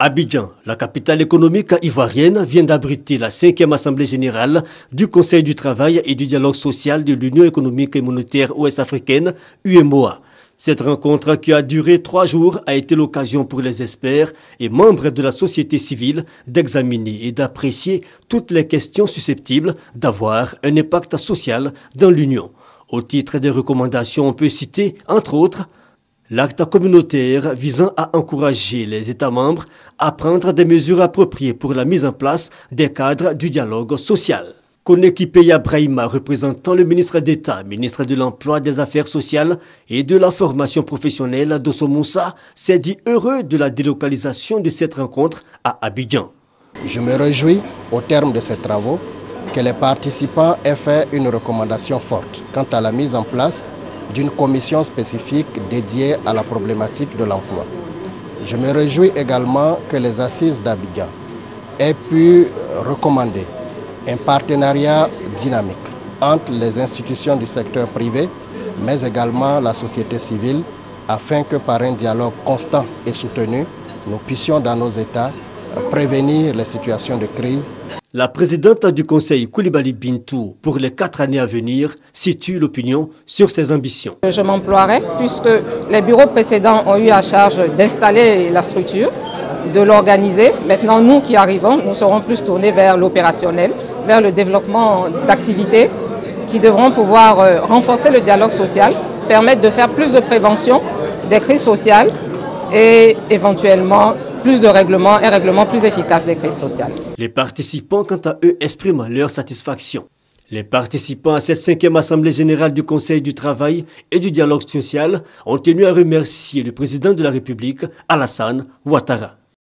Abidjan, la capitale économique ivoirienne, vient d'abriter la 5e Assemblée générale du Conseil du travail et du dialogue social de l'Union économique et monétaire ouest-africaine, UEMOA. Cette rencontre qui a duré 3 jours a été l'occasion pour les experts et membres de la société civile d'examiner et d'apprécier toutes les questions susceptibles d'avoir un impact social dans l'Union. Au titre des recommandations, on peut citer, entre autres, l'acte communautaire visant à encourager les États membres à prendre des mesures appropriées pour la mise en place des cadres du dialogue social. Koneki Peya Brahima, représentant le ministre d'État, ministre de l'Emploi, des Affaires sociales et de la formation professionnelle Dosso Moussa, s'est dit heureux de la délocalisation de cette rencontre à Abidjan. Je me réjouis, au terme de ces travaux, que les participants aient fait une recommandation forte quant à la mise en place d'une commission spécifique dédiée à la problématique de l'emploi. Je me réjouis également que les assises d'Abidjan aient pu recommander un partenariat dynamique entre les institutions du secteur privé, mais également la société civile, afin que par un dialogue constant et soutenu, nous puissions dans nos États prévenir les situations de crise. La présidente du Conseil, Koulibaly Bintou, pour les 4 années à venir, situe l'opinion sur ses ambitions. Je m'emploierai, puisque les bureaux précédents ont eu à charge d'installer la structure, de l'organiser. Maintenant, nous qui arrivons, nous serons plus tournés vers l'opérationnel, vers le développement d'activités qui devront pouvoir renforcer le dialogue social, permettre de faire plus de prévention des crises sociales et éventuellement plus de règlements, un règlement plus efficace des crises sociales. Les participants, quant à eux, expriment leur satisfaction. Les participants à cette 5e Assemblée générale du Conseil du travail et du dialogue social ont tenu à remercier le président de la République, Alassane Ouattara.